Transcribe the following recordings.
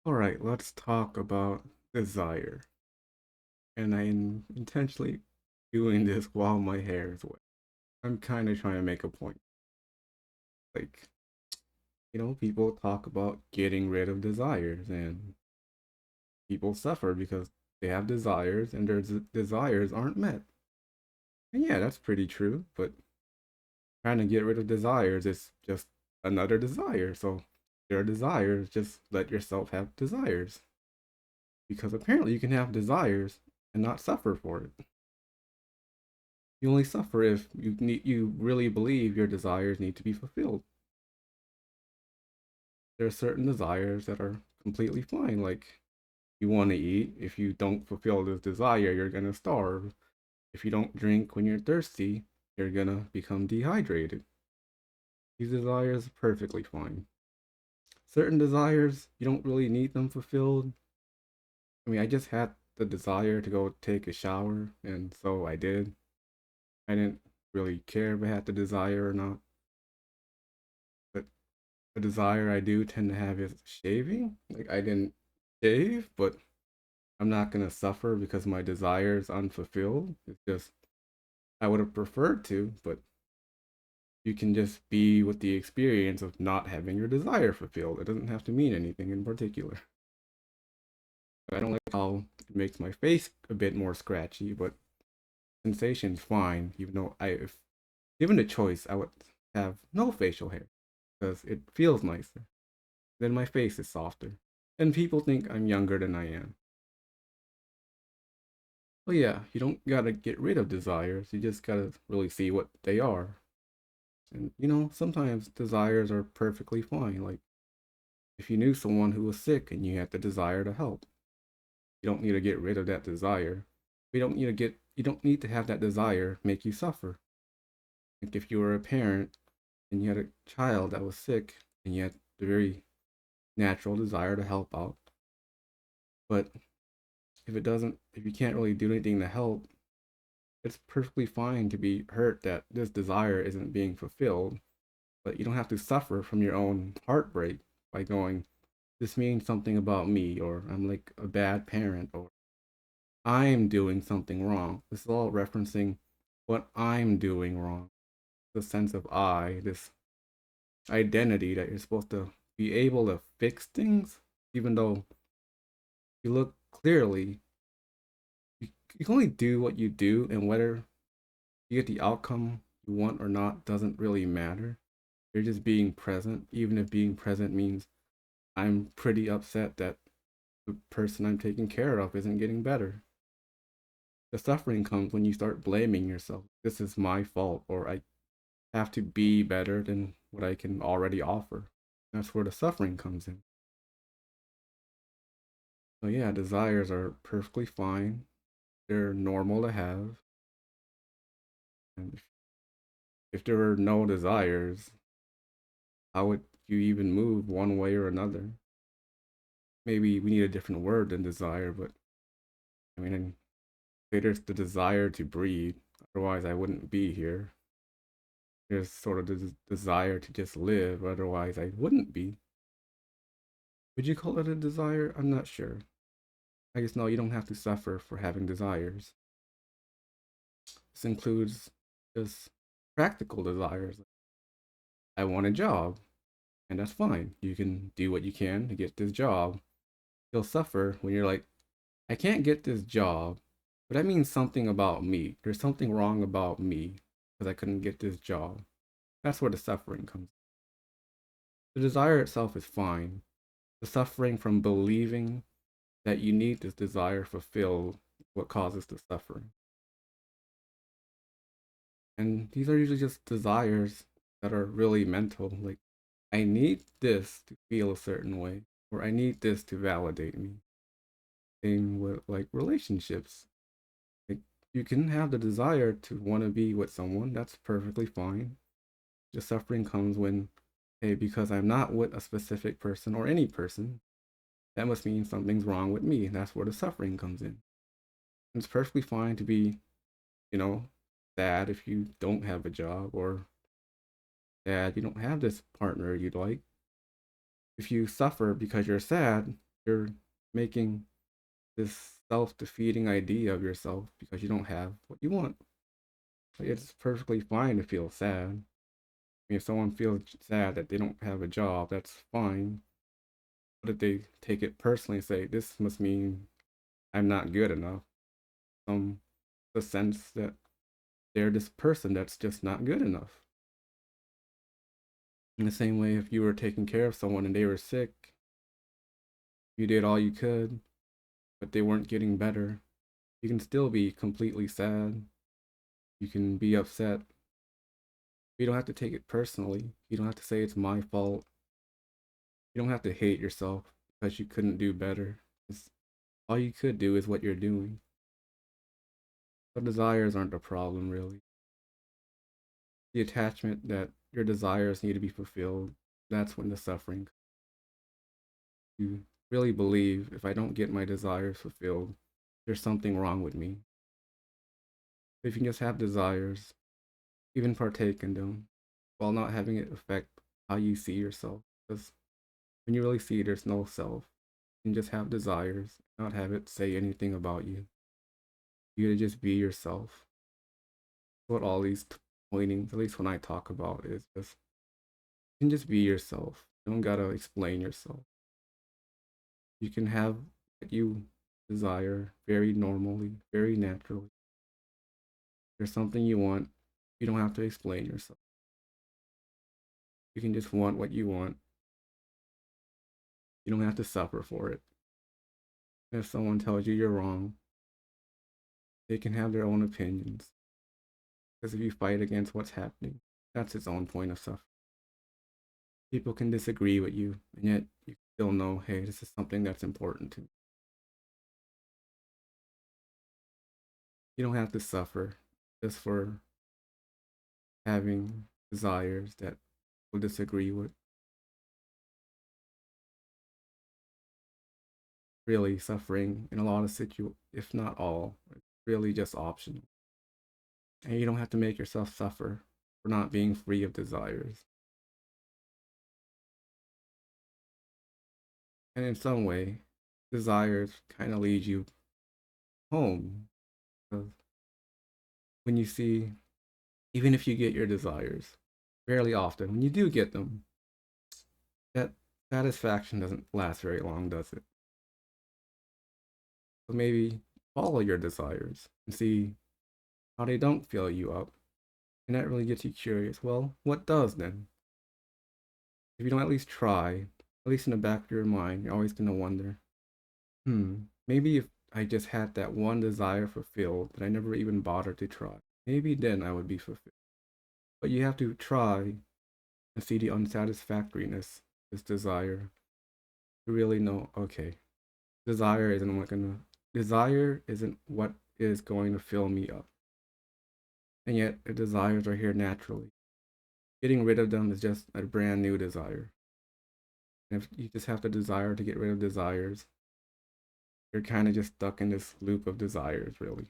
All right, let's talk about desire. And I'm intentionally doing this while my hair is wet. I'm kind of trying to make a point. Like, people talk about getting rid of desires, and people suffer because they have desires and their desires aren't met. And yeah, that's pretty true, but trying to get rid of desires is just another desire. So, there are desires, just let yourself have desires. Because apparently you can have desires and not suffer for it. You only suffer if you really believe your desires need to be fulfilled. There are certain desires that are completely fine, like you want to eat. If you don't fulfill this desire, you're gonna starve. If you don't drink when you're thirsty, you're gonna become dehydrated. These desires are perfectly fine. Certain desires, you don't really need them fulfilled. I mean, I just had the desire to go take a shower, and so I did. I didn't really care if I had the desire or not. But a desire I do tend to have is shaving. Like I didn't shave, but I'm not gonna suffer because my desire is unfulfilled. It's just I would have preferred to, but you can just be with the experience of not having your desire fulfilled. It doesn't have to mean anything in particular. I don't like how it makes my face a bit more scratchy, but sensation's fine. Even though if given the choice, I would have no facial hair because it feels nicer. Then my face is softer. And people think I'm younger than I am. Well, yeah, you don't gotta get rid of desires. You just gotta really see what they are. And sometimes desires are perfectly fine. Like if you knew someone who was sick and you had the desire to help, you don't need to get rid of that desire. You don't need to have that desire make you suffer. Like if you were a parent and you had a child that was sick and you had the very natural desire to help out, but if you can't really do anything to help, it's perfectly fine to be hurt that this desire isn't being fulfilled, but you don't have to suffer from your own heartbreak by going, this means something about me, or I'm like a bad parent, or I'm doing something wrong. This is all referencing what I'm doing wrong. The sense of I, this identity that you're supposed to be able to fix things, even though you look clearly, you, you can only do what you do, and whether you get the outcome you want or not doesn't really matter. You're just being present, even if being present means I'm pretty upset that the person I'm taking care of isn't getting better. The suffering comes when you start blaming yourself. This is my fault, or I have to be better than what I can already offer. That's where the suffering comes in. So, yeah, desires are perfectly fine. They're normal to have. And if there were no desires, how would you even move one way or another? Maybe we need a different word than desire, but I mean, there's the desire to breathe. Otherwise, I wouldn't be here. There's sort of the desire to just live. Otherwise, I wouldn't be. Would you call it a desire? I'm not sure. I guess no, you don't have to suffer for having desires. This includes just practical desires. I want a job, and that's fine. You can do what you can to get this job. You'll suffer when you're like, I can't get this job, but that means something about me. There's something wrong about me because I couldn't get this job. That's where the suffering comes. The desire itself is fine. The suffering from believing that you need this desire fulfilled is what causes the suffering. And these are usually just desires that are really mental. Like, I need this to feel a certain way, or I need this to validate me. Same with like relationships. Like, you can have the desire to want to be with someone, that's perfectly fine. The suffering comes when, hey, because I'm not with a specific person or any person, that must mean something's wrong with me. That's where the suffering comes in. It's perfectly fine to be, you know, sad if you don't have a job, or sad you don't have this partner you'd like. If you suffer because you're sad, You're making this self-defeating idea of yourself because you don't have what you want. Like, it's perfectly fine to feel sad. I mean, if someone feels sad that they don't have a job, that's fine. But if they take it personally and say, this must mean I'm not good enough, the sense that they're this person that's just not good enough. In the same way, if you were taking care of someone and they were sick, you did all you could, but they weren't getting better, you can still be completely sad. You can be upset. You don't have to take it personally. You don't have to say it's my fault. You don't have to hate yourself because you couldn't do better. It's, all you could do is what you're doing. So desires aren't a problem, really. The attachment that your desires need to be fulfilled, that's when the suffering. You really believe if I don't get my desires fulfilled, there's something wrong with me. If you can just have desires, even partake in them, while not having it affect how you see yourself. Because when you really see there's no self, you can just have desires, not have it say anything about you. You to just be yourself. What all these pointings, at least when I talk about, is just you can just be yourself. You don't gotta explain yourself. You can have what you desire very normally, very naturally. If there's something you want, you don't have to explain yourself. You can just want what you want. You don't have to suffer for it. If someone tells you you're wrong, they can have their own opinions. Because if you fight against what's happening, that's its own point of suffering. People can disagree with you, and yet you still know, hey, this is something that's important to me. You don't have to suffer just for having desires that will disagree with. Really, suffering in a lot of situations, if not all, it's really just optional. And you don't have to make yourself suffer for not being free of desires. And in some way, desires kind of lead you home. Because when you see, even if you get your desires, fairly often, when you do get them, that satisfaction doesn't last very long, does it? So maybe follow your desires and see how they don't fill you up. And that really gets you curious. Well, what does then? If you don't at least try, at least in the back of your mind, you're always going to wonder, maybe if I just had that one desire fulfilled that I never even bothered to try, maybe then I would be fulfilled. But you have to try and see the unsatisfactoriness, this desire, to really know, okay, desire isn't what is going to fill me up. And yet the desires are here naturally. Getting rid of them is just a brand new desire. And if you just have the desire to get rid of desires, you're kind of just stuck in this loop of desires, really.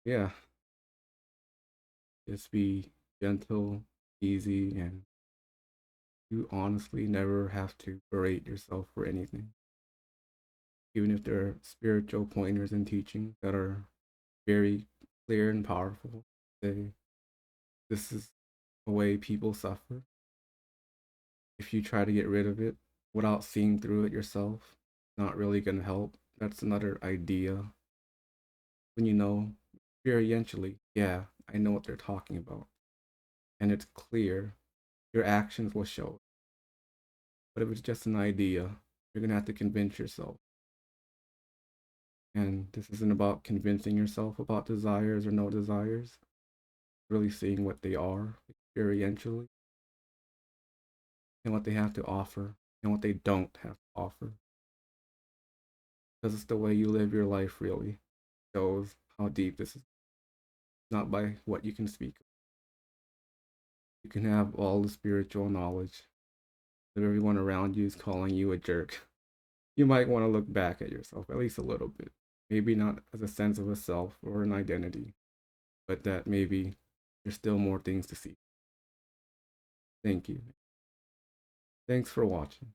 Yeah, just be gentle, easy, and you honestly never have to berate yourself for anything. Even if there are spiritual pointers and teachings that are very clear and powerful, say this is the way people suffer. If you try to get rid of it without seeing through it yourself, not really gonna help. That's another idea. When you know experientially, yeah, I know what they're talking about. And it's clear, your actions will show. But if it's just an idea, you're gonna have to convince yourself. And this isn't about convincing yourself about desires or no desires, really seeing what they are experientially and what they have to offer and what they don't have to offer. Because it's the way you live your life, really shows how deep this is, not by what you can speak. You can have all the spiritual knowledge, if everyone around you is calling you a jerk, you might want to look back at yourself at least a little bit. Maybe not as a sense of a self or an identity, but that maybe there's still more things to see. Thank you. Thanks for watching.